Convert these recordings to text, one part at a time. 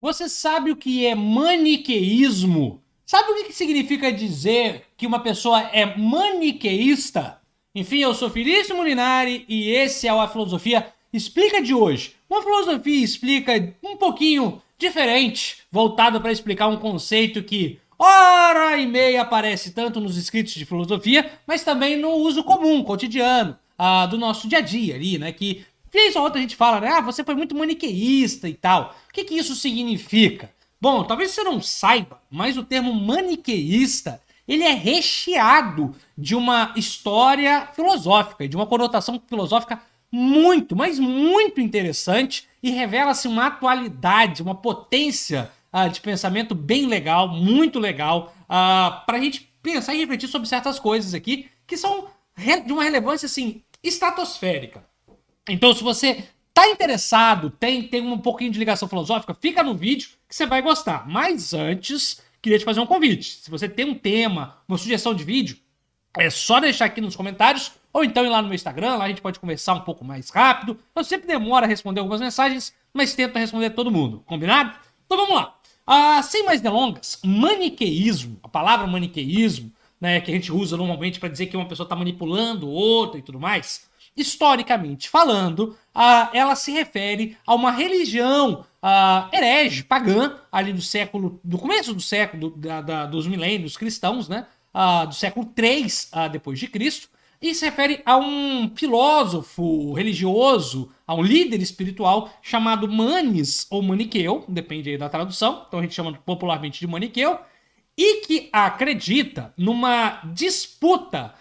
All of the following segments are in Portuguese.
Você sabe o que é maniqueísmo? Sabe o que significa dizer que uma pessoa é maniqueísta? Enfim, eu sou Felício Molinari e esse é o A Filosofia Explica de hoje. Uma filosofia explica um pouquinho diferente, voltado para explicar um conceito que hora e meia aparece tanto nos escritos de filosofia, mas também no uso comum, cotidiano, do nosso dia a dia ali, né? Que vez ou outra a gente fala, né? Ah, você foi muito maniqueísta e tal. O que isso significa? Bom, talvez você não saiba, mas o termo maniqueísta, ele é recheado de uma história filosófica e de uma conotação filosófica muito, mas muito interessante e revela-se uma atualidade, uma potência de pensamento bem legal, muito legal, para a gente pensar e refletir sobre certas coisas aqui que são de uma relevância assim estratosférica. Então, se você tá interessado, tem um pouquinho de ligação filosófica, fica no vídeo que você vai gostar. Mas antes, queria te fazer um convite. Se você tem um tema, uma sugestão de vídeo, é só deixar aqui nos comentários ou então ir lá no meu Instagram, lá a gente pode conversar um pouco mais rápido. Eu sempre demoro a responder algumas mensagens, mas tento responder todo mundo, combinado? Então vamos lá. Sem mais delongas, maniqueísmo, a palavra maniqueísmo, né, que a gente usa normalmente para dizer que uma pessoa está manipulando outra e tudo mais, historicamente falando, ela se refere a uma religião herege, pagã, ali do começo do século, dos milênios cristãos, né? Do século III depois de Cristo, e se refere a um filósofo religioso, a um líder espiritual chamado Manes ou Maniqueu, depende aí da tradução, então a gente chama popularmente de Maniqueu, e que acredita numa disputa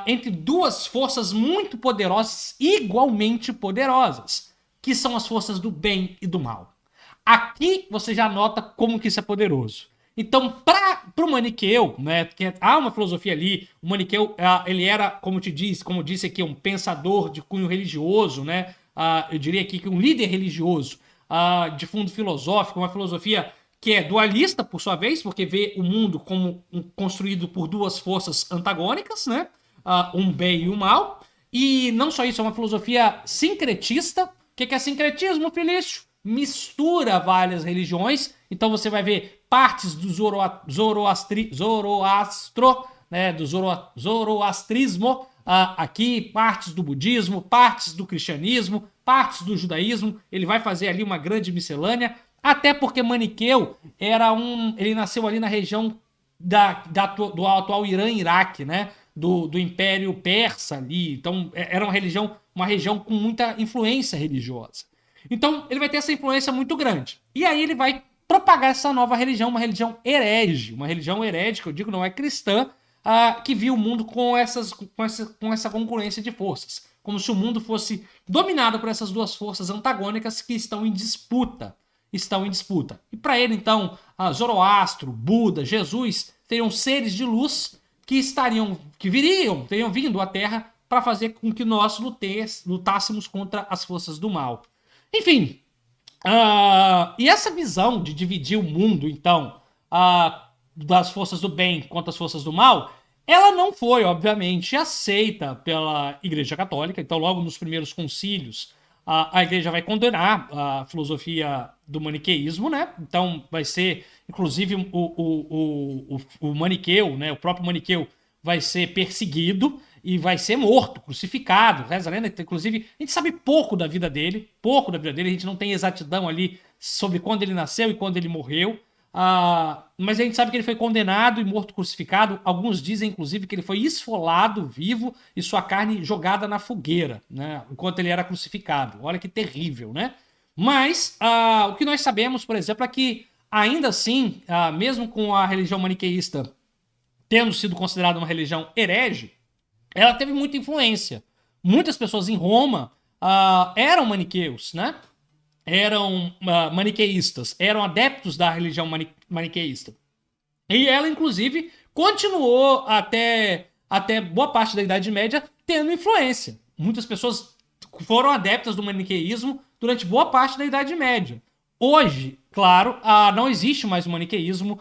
entre duas forças muito poderosas, igualmente poderosas, que são as forças do bem e do mal. Aqui você já nota como que isso é poderoso. Então, para o Maniqueu, né, que há uma filosofia ali, o Maniqueu ele era, como disse aqui, um pensador de cunho religioso, né, eu diria aqui que um líder religioso de fundo filosófico, uma filosofia que é dualista, por sua vez, porque vê o mundo como construído por duas forças antagônicas, né? Um bem e um mal. E não só isso, é uma filosofia sincretista. O que é sincretismo, Felício? Mistura várias religiões. Então você vai ver partes do né, do zoroastrismo, aqui, partes do budismo, partes do cristianismo, partes do judaísmo. Ele vai fazer ali uma grande miscelânea. Até porque Maniqueu ele nasceu ali na região do atual Irã e Iraque, né? Do Império Persa ali. Então era uma região com muita influência religiosa. Então ele vai ter essa influência muito grande. E aí ele vai propagar essa nova religião, uma religião herege, uma religião herética, eu digo, não é cristã, que viu o mundo com essa concorrência de forças. Como se o mundo fosse dominado por essas duas forças antagônicas que estão em disputa. E para ele, então, Zoroastro, Buda, Jesus seriam seres de luz que teriam vindo à Terra para fazer com que nós lutássemos contra as forças do mal. Enfim, e essa visão de dividir o mundo, então, das forças do bem contra as forças do mal, ela não foi, obviamente, aceita pela Igreja Católica. Então, logo nos primeiros concílios, a igreja vai condenar a filosofia do maniqueísmo, né? Então vai ser, inclusive, o Maniqueu, né? O próprio Maniqueu vai ser perseguido e vai ser morto, crucificado, reza a lenda. Inclusive, a gente sabe pouco da vida dele, a gente não tem exatidão ali sobre quando ele nasceu e quando ele morreu. Mas a gente sabe que ele foi condenado e morto crucificado. Alguns dizem, inclusive, que ele foi esfolado vivo e sua carne jogada na fogueira, né, enquanto ele era crucificado. Olha que terrível, né? Mas o que nós sabemos, por exemplo, é que ainda assim, mesmo com a religião maniqueísta tendo sido considerada uma religião herege, ela teve muita influência. Muitas pessoas em Roma eram maniqueus, né? Eram maniqueístas, eram adeptos da religião maniqueísta. E ela, inclusive, continuou até boa parte da Idade Média tendo influência. Muitas pessoas foram adeptas do maniqueísmo durante boa parte da Idade Média. Hoje, claro, não existe mais o maniqueísmo,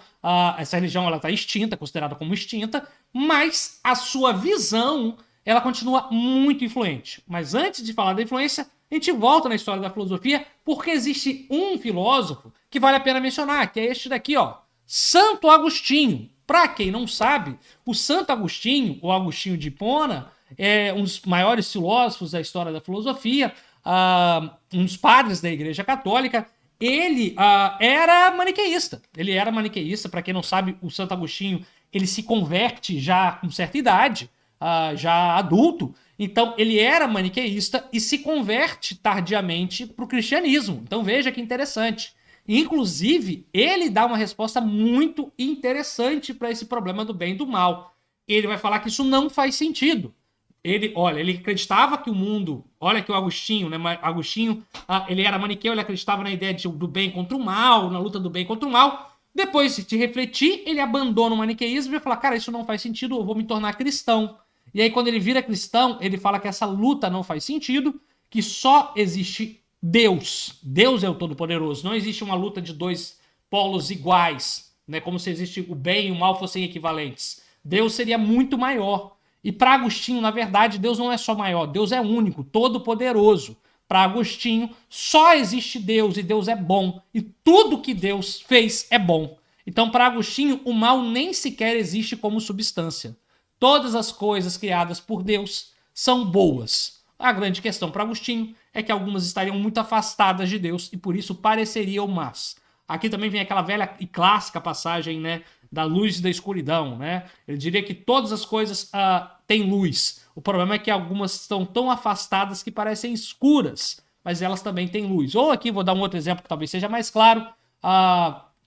essa religião está extinta, considerada como extinta, mas a sua visão ela continua muito influente. Mas antes de falar da influência, a gente volta na história da filosofia, porque existe um filósofo que vale a pena mencionar, que é este daqui, ó, Santo Agostinho. Para quem não sabe, o Santo Agostinho, ou Agostinho de Hipona, é um dos maiores filósofos da história da filosofia, um dos padres da Igreja Católica. Ele era maniqueísta. Ele era maniqueísta. Para quem não sabe, o Santo Agostinho ele se converte já com certa idade, já adulto. Então, ele era maniqueísta e se converte tardiamente para o cristianismo. Então, veja que interessante. Inclusive, ele dá uma resposta muito interessante para esse problema do bem e do mal. Ele vai falar que isso não faz sentido. Ele acreditava que o mundo... Olha que o Agostinho, né? Agostinho, ele era maniqueu, ele acreditava na ideia do bem contra o mal, na luta do bem contra o mal. Depois de refletir, ele abandona o maniqueísmo e fala, cara, isso não faz sentido, eu vou me tornar cristão. E aí, quando ele vira cristão, ele fala que essa luta não faz sentido, que só existe Deus. Deus é o Todo-Poderoso. Não existe uma luta de dois polos iguais, né? Como se existe o bem e o mal fossem equivalentes. Deus seria muito maior. E para Agostinho, na verdade, Deus não é só maior, Deus é único, todo-poderoso. Para Agostinho, só existe Deus e Deus é bom. E tudo que Deus fez é bom. Então, para Agostinho, o mal nem sequer existe como substância. Todas as coisas criadas por Deus são boas. A grande questão para Agostinho é que algumas estariam muito afastadas de Deus e por isso pareceriam más. Aqui também vem aquela velha e clássica passagem, né, da luz e da escuridão, né? Ele diria que todas as coisas têm luz. O problema é que algumas estão tão afastadas que parecem escuras, mas elas também têm luz. Ou aqui vou dar um outro exemplo que talvez seja mais claro,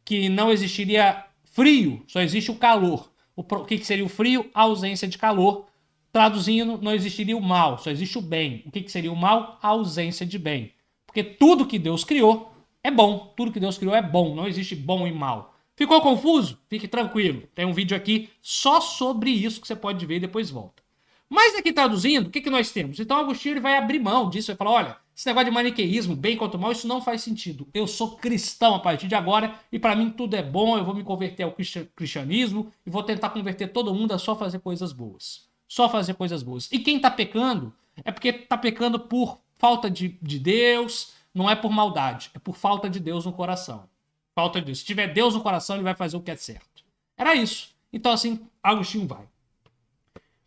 que não existiria frio, só existe o calor. O que seria o frio? A ausência de calor. Traduzindo, não existiria o mal, só existe o bem. O que seria o mal? A ausência de bem. Porque tudo que Deus criou é bom. Tudo que Deus criou é bom. Não existe bom e mal. Ficou confuso? Fique tranquilo. Tem um vídeo aqui só sobre isso que você pode ver e depois volta. Mas aqui traduzindo, o que nós temos? Então Agostinho ele vai abrir mão disso. Vai falar, olha, esse negócio de maniqueísmo, bem contra o mal, isso não faz sentido. Eu sou cristão a partir de agora e para mim tudo é bom. Eu vou me converter ao cristianismo e vou tentar converter todo mundo a só fazer coisas boas. Só fazer coisas boas. E quem tá pecando é porque tá pecando por falta de Deus, não é por maldade, é por falta de Deus no coração. Falta de Deus. Se tiver Deus no coração, ele vai fazer o que é certo. Era isso. Então, assim, Agostinho vai.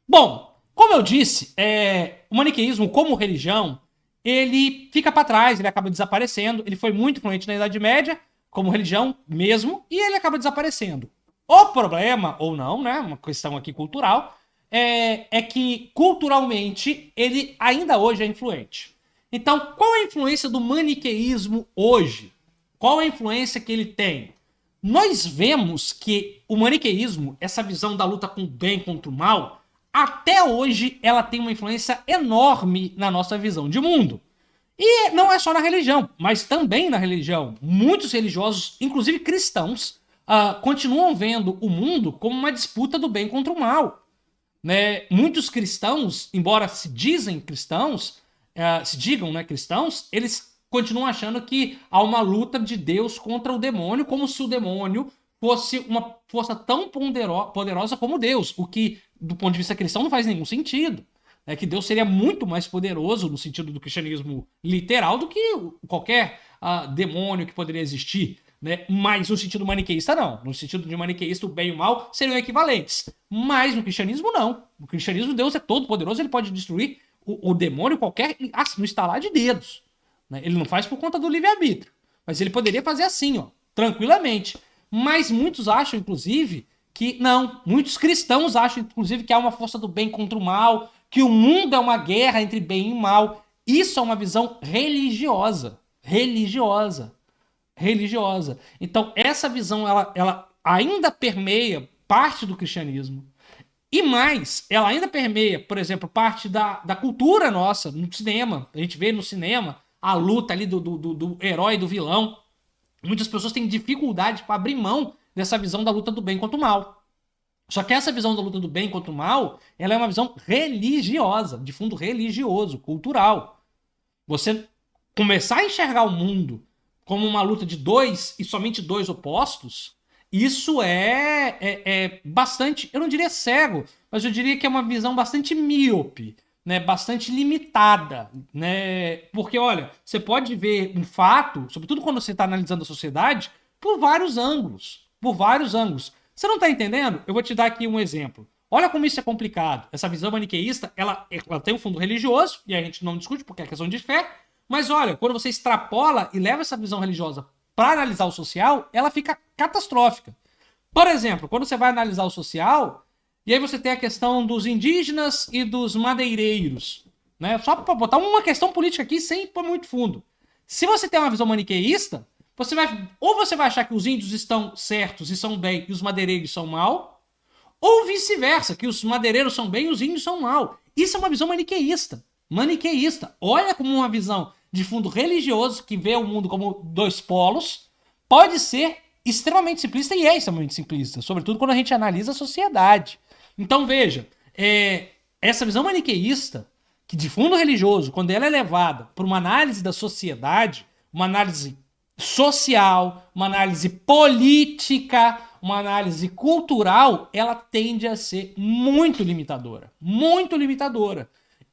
Bom, como eu disse, o maniqueísmo como religião, ele fica para trás, ele acaba desaparecendo. Ele foi muito influente na Idade Média, como religião mesmo, e ele acaba desaparecendo. O problema, ou não, né, uma questão aqui cultural, é que culturalmente ele ainda hoje é influente. Então, qual é a influência do maniqueísmo hoje? Qual é a influência que ele tem? Nós vemos que o maniqueísmo, essa visão da luta com o bem contra o mal, até hoje ela tem uma influência enorme na nossa visão de mundo. E não é só na religião, mas também na religião. Muitos religiosos, inclusive cristãos, continuam vendo o mundo como uma disputa do bem contra o mal. Né? Muitos cristãos, embora se digam cristãos, eles continuam achando que há uma luta de Deus contra o demônio, como se o demônio fosse uma força tão poderosa como Deus, o que, do ponto de vista cristão, não faz nenhum sentido. É que Deus seria muito mais poderoso, no sentido do cristianismo literal, do que qualquer demônio que poderia existir. Né? Mas no sentido maniqueísta, não. No sentido de maniqueísta, o bem e o mal seriam equivalentes. Mas no cristianismo, não. No cristianismo, Deus é todo poderoso, ele pode destruir o demônio no estalar de dedos. Né? Ele não faz por conta do livre-arbítrio. Mas ele poderia fazer assim, ó, tranquilamente. Mas muitos acham, inclusive, que não. Muitos cristãos acham, inclusive, que há uma força do bem contra o mal, que o mundo é uma guerra entre bem e mal. Isso é uma visão religiosa. Então, essa visão, ela ainda permeia parte do cristianismo. E mais, ela ainda permeia, por exemplo, parte da cultura nossa, no cinema. A gente vê no cinema a luta ali do herói e do vilão. Muitas pessoas têm dificuldade para abrir mão dessa visão da luta do bem contra o mal. Só que essa visão da luta do bem contra o mal, ela é uma visão religiosa, de fundo religioso, cultural. Você começar a enxergar o mundo como uma luta de dois e somente dois opostos, isso é bastante, eu não diria cego, mas eu diria que é uma visão bastante míope. né, bastante limitada, né? Porque, olha, você pode ver um fato, sobretudo quando você está analisando a sociedade, por vários ângulos. Por vários ângulos. Você não está entendendo? Eu vou te dar aqui um exemplo. Olha como isso é complicado. Essa visão maniqueísta, ela tem um fundo religioso, e a gente não discute porque é questão de fé, mas olha, quando você extrapola e leva essa visão religiosa para analisar o social, ela fica catastrófica. Por exemplo, quando você vai analisar o social, e aí você tem a questão dos indígenas e dos madeireiros, né? Só para botar uma questão política aqui sem ir muito fundo. Se você tem uma visão maniqueísta, você vai achar que os índios estão certos e são bem e os madeireiros são mal, ou vice-versa, que os madeireiros são bem e os índios são mal. Isso é uma visão maniqueísta. Maniqueísta. Olha como uma visão de fundo religioso que vê o mundo como dois polos pode ser extremamente simplista e é extremamente simplista, sobretudo quando a gente analisa a sociedade. Então veja, essa visão maniqueísta, que de fundo religioso, quando ela é levada para uma análise da sociedade, uma análise social, uma análise política, uma análise cultural, ela tende a ser muito limitadora. Muito limitadora.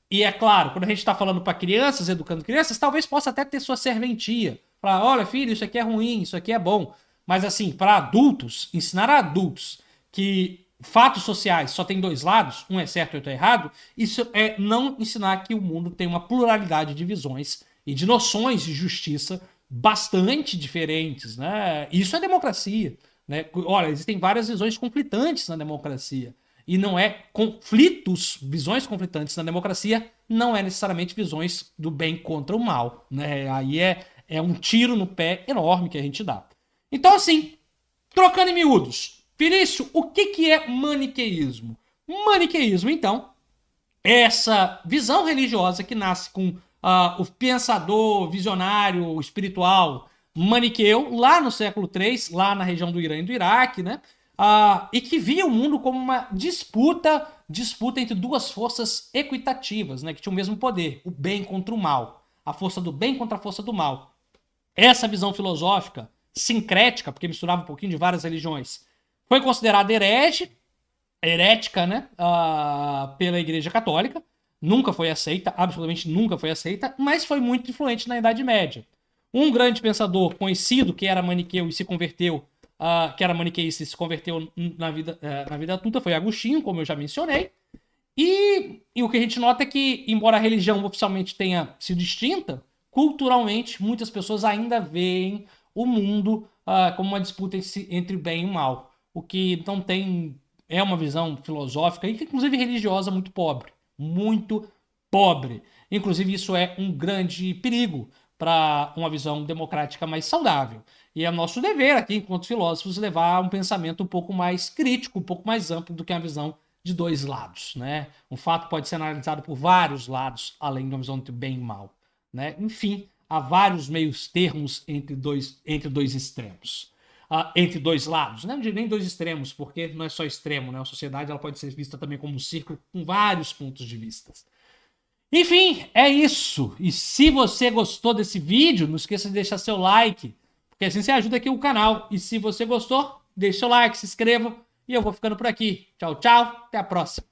E é claro, quando a gente está falando para crianças, educando crianças, talvez possa até ter sua serventia. Falar, olha, filho, isso aqui é ruim, isso aqui é bom. Mas assim, para adultos, ensinar a adultos que fatos sociais só tem dois lados, um é certo e outro é errado, isso é não ensinar que o mundo tem uma pluralidade de visões e de noções de justiça bastante diferentes, né? Isso é democracia, né? Olha, existem várias visões conflitantes na democracia. E não é conflitos, visões conflitantes na democracia, não é necessariamente visões do bem contra o mal, né? Aí é um tiro no pé enorme que a gente dá. Então, assim, trocando em miúdos, Felício, o que é maniqueísmo? Maniqueísmo, então, é essa visão religiosa que nasce com o pensador visionário espiritual maniqueu, lá no século III, lá na região do Irã e do Iraque, né? E que via o mundo como uma disputa entre duas forças equitativas, né? Que tinham o mesmo poder, o bem contra o mal, a força do bem contra a força do mal. Essa visão filosófica sincrética, porque misturava um pouquinho de várias religiões, foi considerada herética, né, pela Igreja Católica. Nunca foi aceita, absolutamente nunca foi aceita, mas foi muito influente na Idade Média. Um grande pensador conhecido que era maniqueu e se converteu, que era maniqueísta e se converteu na vida adulta, foi Agostinho, como eu já mencionei. E o que a gente nota é que, embora a religião oficialmente tenha sido extinta, culturalmente muitas pessoas ainda veem o mundo como uma disputa entre o bem e o mal. O que não tem... É uma visão filosófica e, inclusive, religiosa muito pobre. Muito pobre. Inclusive, isso é um grande perigo para uma visão democrática mais saudável. E é nosso dever aqui, enquanto filósofos, levar um pensamento um pouco mais crítico, um pouco mais amplo do que uma visão de dois lados, né? Um fato pode ser analisado por vários lados, além de uma visão entre bem e mal, né? Enfim, há vários meios termos entre dois extremos. Entre dois lados, né? Não digo nem dois extremos, porque não é só extremo, né? A sociedade ela pode ser vista também como um círculo com vários pontos de vista. Enfim, é isso. E se você gostou desse vídeo, não esqueça de deixar seu like, porque assim você ajuda aqui o canal. E se você gostou, deixa seu like, se inscreva e eu vou ficando por aqui. Tchau, tchau, até a próxima.